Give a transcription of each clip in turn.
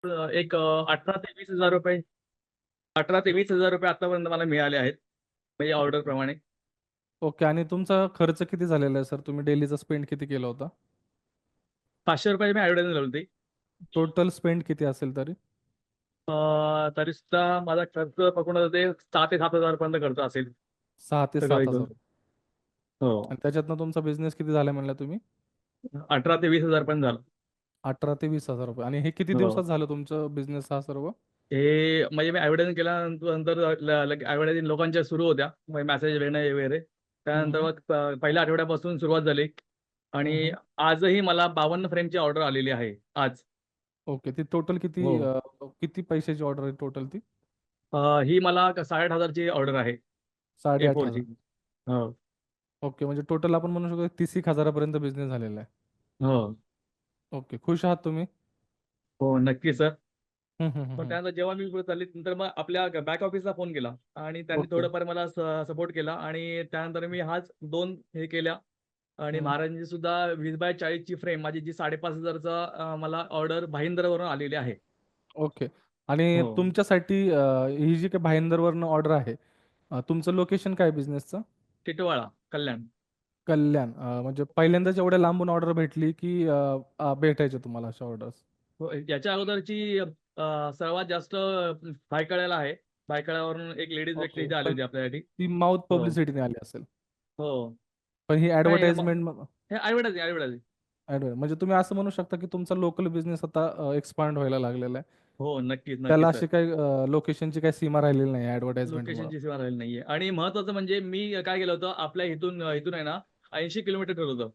एक 18 ते 20,000 रुपये 18 ते 20,000 रुपये आतापर्यंत मला मिळाले आहेत म्हणजे ऑर्डर प्रमाणे. ओके. आणि तुमचा खर्च किती झालेला आहे सर? तुम्ही डेलीचा स्पेंड किती केला होता? 500 रुपये मी ऍडव्हर्टाइज लावली होती. टोटल स्पेंड किती असेल तरी? तरी सुद्धा माझा खर्च पकडून ते 6 ते 7,000 पर्यंत खर्च असेल 6 ते सगळं 7,000. इथून. हो. आणि त्याच्यातनं तुमचा बिझनेस किती झाला म्हणला तुम्ही? 18 ते 20,000 पर्यंत झालं. 18 ते 20,000 रुपये. आणि हे किती हो. दिवसात झालं तुमचं बिझनेस हा सर्व? हे म्हणजे मी ऍडव्हर्टाइज केल्यानंतर ऍडव्हर्टाइजिंग लोकांच्या सुरू होत्या मेसेज येणं वगैरे. त्यानंतर हम्म, मग पहिल्या आठवड्यापासून सुरुवात झाली आणि हम्म. आजही मला 52 फ्रेमची ऑर्डर आलेली आहे आज. ओके. ती टोटल किती हो. किती पैशाची ऑर्डर आहे टोटल ती? ही मला 8,500ची ऑर्डर आहे A4 ची. 8,500. हो. ओके. म्हणजे टोटल आपण म्हणू शकतो 30 हजारापर्यंत बिझनेस झालेला आहे. हो. ओके. खुश आहात तुम्ही? हो नक्की सर. हम्म, हम्म, पण हम्म. त्यानंतर जेव्हा मी पुढे चालली नंतर मग आपल्या बॅक ऑफिसला फोन केला आणि त्यांनी ओके. थोडंफार मला सपोर्ट केला आणि त्यानंतर मी हाच 2 हे केल्या आणि हम्म. महाराजांची सुद्धा 20x40ची फ्रेम माझी जी 5,500चा मला ऑर्डर भाईंदरवरून आलेली आहे. ओके. आणि हो. तुमच्यासाठी ही जी काही भाईंदरवरनं ऑर्डर आहे, तुमचं लोकेशन काय बिझनेसचं? टिटवाळा कल्याण. कल्याण. म्हणजे पहिल्यांदाच एवढ्या लांबून ऑर्डर भेटली की भेटायचे तुम्हाला अशा ऑर्डर्स? हो, याच्या अगोदरची सर्वात जास्त भायखळ्याला आहे. भायखळ्यावरून एक लेडीज व्यक्ती ओके. इथे आली पण होती आपल्यासाठी. ती माउथ हो. पब्लिसिटीने आली असेल. हो. पण ही नाही ऍडव्हर्टाइजमेंट हे ऍडव्हर्टाइज ऍडव्हर्टाइज. म्हणजे तुम्ही असं म्हणू शकता की तुमचा लोकल बिझनेस आता एक्सपांड व्हायला लागलेला आहे. हो नक्कीच त्याला नक्कीच सर. अशी काही लोकेशनची काही सीमा राहिलेली नाही ऍडव्हर्टाइजमेंटमुळे. लोकेशनची सीमा राहिली नाहीये आणि महत्वाचं म्हणजे मी काय केलं होतं आपल्या इथून आहे ना 80 किलोमीटर ठरवलं होतं.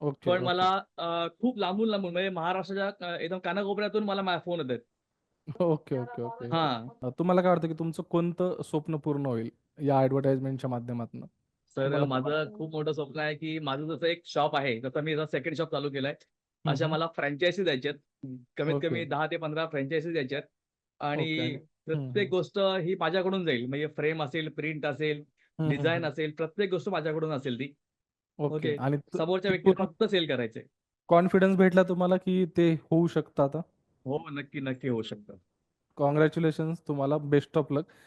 ओके, पण ओके. मला खूप लांबून लांबून म्हणजे महाराष्ट्राच्या एकदम कानाकोपऱ्यातून मला फोन येत आहेत. Okay, okay, okay. हा. तुम्हाला काय वाटतं की तुमचं कोणतं स्वप्न पूर्ण होईल या ऍडव्हर्टाइजमेंटच्या माध्यमातून? सर तुम्हाला काय माझं वाटतं? खूप मोठं स्वप्न आहे की माझं जसं एक शॉप आहे जसं मी सेकंड शॉप चालू केलंय. हम्म, अशा मला फ्रँचायसी द्यायच्यात. कमीत ओके, कमी 10 ते 15 फ्रँचायसी द्यायच्यात ओके. आणि आणि प्रत्येक गोष्ट ही माझ्याकडून जाईल म्हणजे फ्रेम असेल प्रिंट असेल डिझाईन असेल प्रत्येक गोष्ट माझ्याकडून असेल ती. ओके. ओके. आणि समोरच्या ती व्यक्तीला पूर्ण फक्त सेल करायचंय. कॉन्फिडन्स भेटला तुम्हाला की ते होऊ शकतं आता? हो नक्की नक्की होऊ शकतं. कॉंग्रॅच्युलेशन्स तुम्हाला. Best of luck.